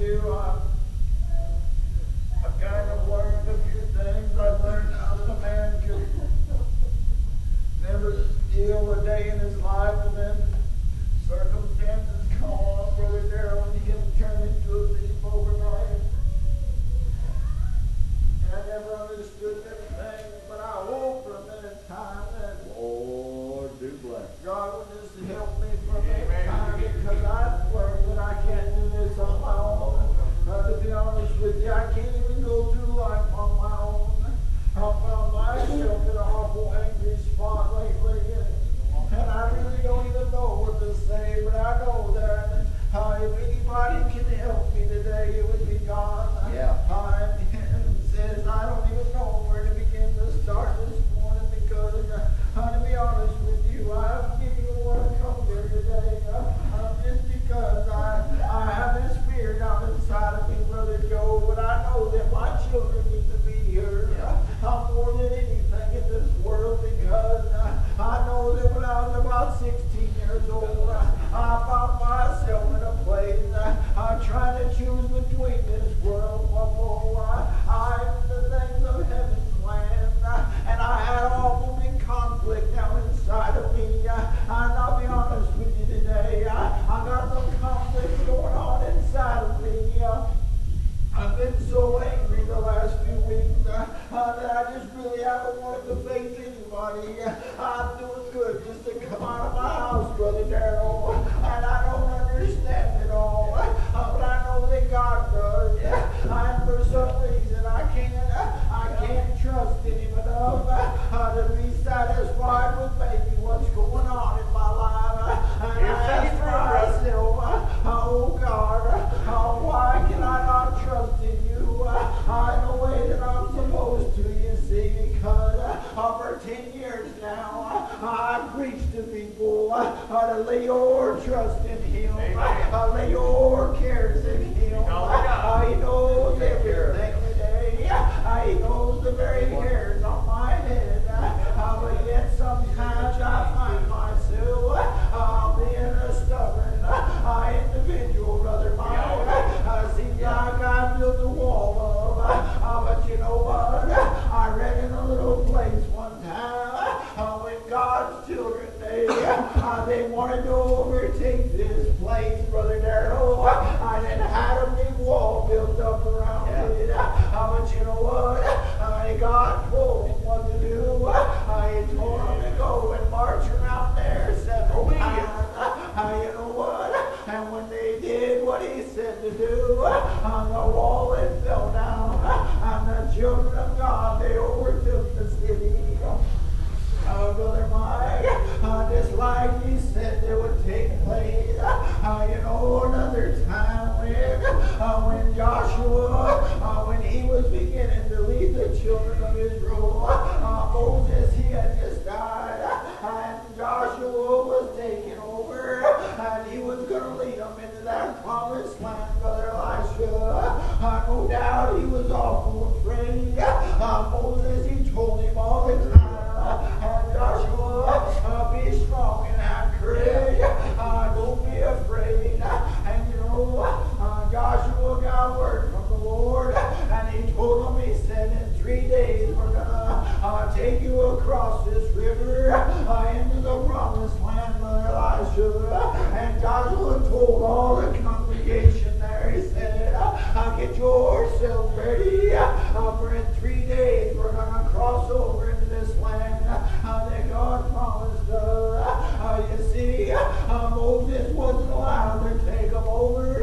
do. I've kind of learned a few things. I've learned how that a man could never steal a day in his life, and then circumstances come along, Brother Darrell, and he can turn into a thief overnight. And I never understood them things, but I hope for a minute in time that Lord do bless. God will just help me for a minute in time, because I've learned that I can't do this on my own. To be honest with you, I can't even go through life on my own. I found myself in an awful angry spot lately, and I really don't even know what to say, but I know that if anybody can help me today, it would be God. Yeah. And says I don't even know where to begin to start this morning, because to be honest with you, I didn't even want to come here today, just because I have this fear down inside of me, Brother Joe, but I know that my children need to be here more than anything in this world, because I know that when I was about 16 years old, I found myself in a place trying to choose between this world, and the things of heaven's land, and I had awful big conflict down inside of me. I'll be honest with you today, I got some conflict going on inside of me. I've been so angry the last few weeks that I just really haven't wanted to face anybody. I'm doing good just to come out of my house, Brother Darrell, and I don't understand it all, but I know that God does. And for some reason I can't trust in Him enough to be satisfied with maybe what's going on in my life. And I ask myself, oh God, why can I not trust in You in the way that I'm supposed to, you see, because for 10 years now I've preached to people to lay your trust in Him, lay your cares in Him. He knows everything today. He knows the very hairs on my head, but yet sometimes I find myself being a stubborn individual, Brother Mike. Seems like I built a wall of, but you know what? I read in a little place one time when God's children, they wanted to overtake this place, Brother Darrell. I didn't have a big wall built up around it, but you know what? God told them what to do. He told them to go and march around there 7 times. You know what? And when they did what He said to do, the wall it fell down, and the children of God, they overtook the city. Brother Mike, just like He said there would take place. You know, another time when Joshua, when he was beginning to lead the children of Israel, Moses, he had just died, and Joshua was taking over, and he was going to lead them into that promised land, Brother Elisha. No doubt he was awful afraid. Moses, he told him all the time, Joshua, be strong and have courage. Don't be afraid. And you know, Joshua got word from the Lord, and He told him, He said, in 3 days we're going to take you across this river into the promised land, Brother Elisha. And Joshua told all the congregation there, he said, get yourself ready, for in 3 days we're going to cross over into this land that God promised us. You see, Moses wasn't allowed to take them over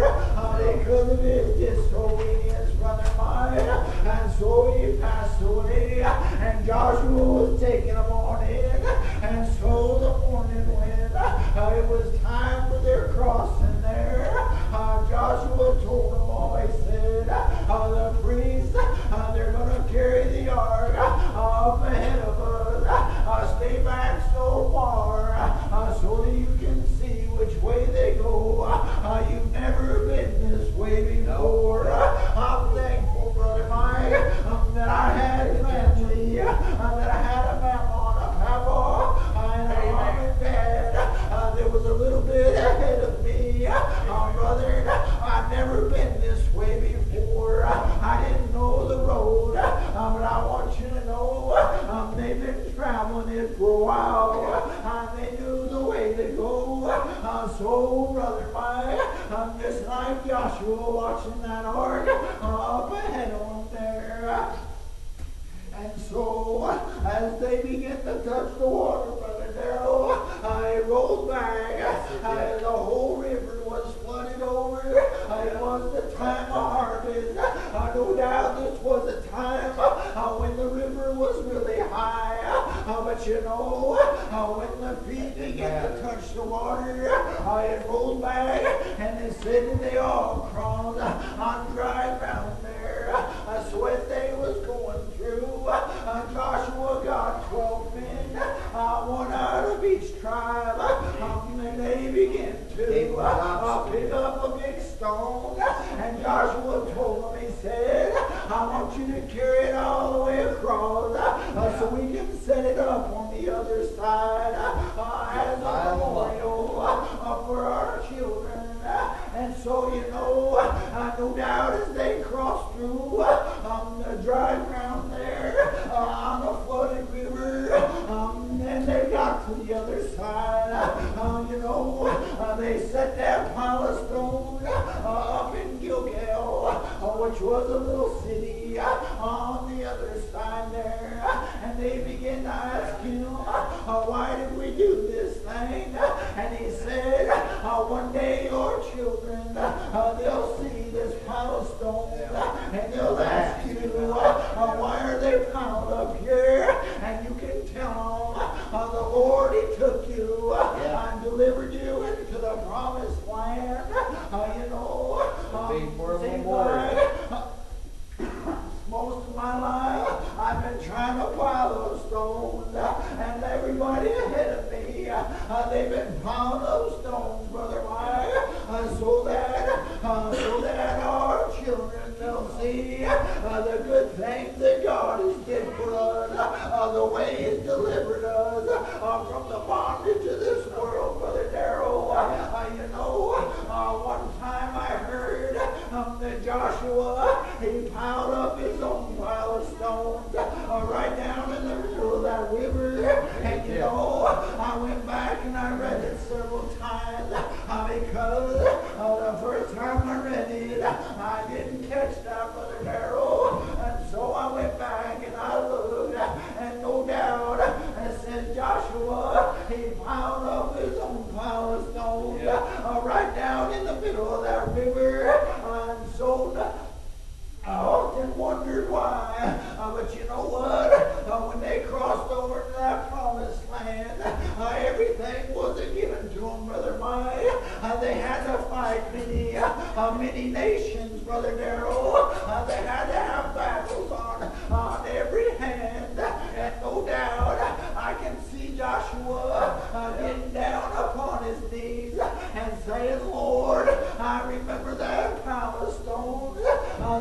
because of his disobedience, Brother Mike, and so he passed away, and Joshua was taking them on in, and so the morning when it was time for their crossing there, Joshua told them all, he said, the priests, they're going to carry the ark up ahead of us. Stay back so far so that you can see which way they go. You've never been this way before. I'm thankful, Brother Mike, that I had family, that I had a mama, a papa, and a mom and dad. There was a little bit ahead of me, brother. I've never been this way. like Joshua watching that ark up ahead of them there. And so, as they begin to touch the water, Brother Darrell, it rolled back. The whole river was flooded over. It was the time of harvest. No doubt this was a time when the river was really high. But you know, when the feet began to touch the water, it rolled back, and it said that they all crawled on dry ground there. So as they was going through, Joshua got 12 men, one out of each tribe, and they began to pick up a big stone. And Joshua told them, he said, I want you to carry it all the way across so we can set it up on the other side as a memorial for our children. And so, you know, no doubt as they crossed through the dry ground there on the flooded river, and they got to the other side, you know, they set that pile of stones up in Gilgal, which was a little city on the other side there, and they began to ask him, why did we do this thing? And he said, one day your children, they'll see this pile of stones, and they'll ask you, why are they piled up here? And you can tell them, the Lord, He took you and delivered you into the promised land. You know, seems like most of my life I've been trying to pile those stones, and everybody ahead of me, they've been piling those stones, Brother Mike, so that our children will see the good things that God has did for us, the way He's delivered us from the bondage of this world, Brother Darrell. You know, one time I heard that Joshua, he piled up his own pile of stones right down in the middle of that river. And you know, I went back and I read it several times because the first time I read it, I didn't catch that, Brother Darrell. And so I went back and I looked, and no doubt it said Joshua, he piled up his own pile of stones right down in the middle of that river. And so I often wondered why, but you know what? When they crossed over to that promised land, everything wasn't given to them, Brother Mike. They had to fight many nations, Brother Darrell. They had to have battles on every hand, and no doubt I can see Joshua getting down upon his knees and saying, Lord, I remember that pile of stones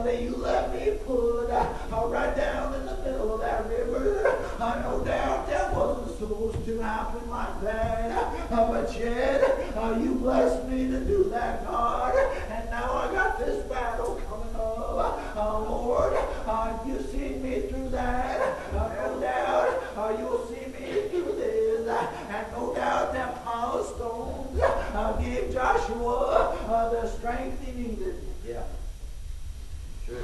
that you let me put right down in the middle of that river. No doubt that wasn't supposed to happen like that, but yet you blessed me to do that, God, and now I got this battle coming up. Lord, you see me through that. No doubt you'll see me through this, and no doubt that pile of stones gave Joshua the strength he needed. Yeah. Sure.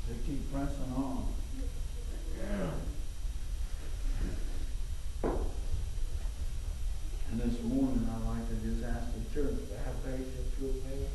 To keep pressing on. And this morning I'd like to just ask the church to have patience with me.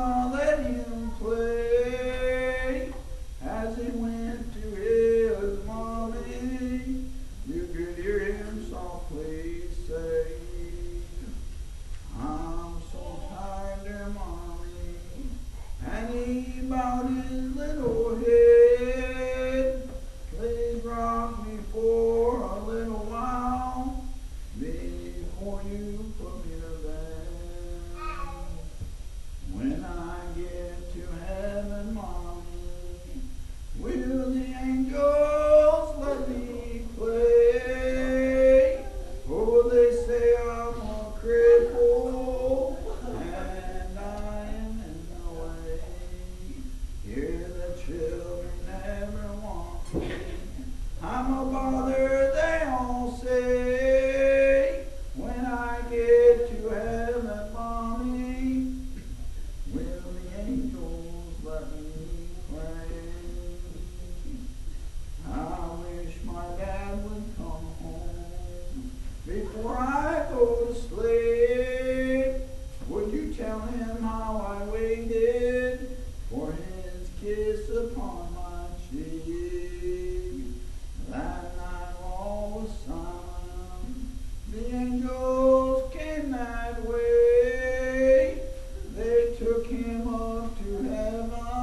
I let him play as he went to his mommy. You could hear him softly say, I'm so tired, dear mommy. And he bowed his little head. Please rock me for a little while before you put me to bed. When I get to heaven, mommy, will the angels let me play? Oh, they say I'm a cripple and I am in the way. Hear the children never want me. I'm a bother, they all say. When I get to heaven, mommy, will the angels let me play? I wish my dad would come home before I go to sleep. Would you tell him how I waited for his kiss upon my cheek? That night all was silent. The angels came that way. They took him up to heaven.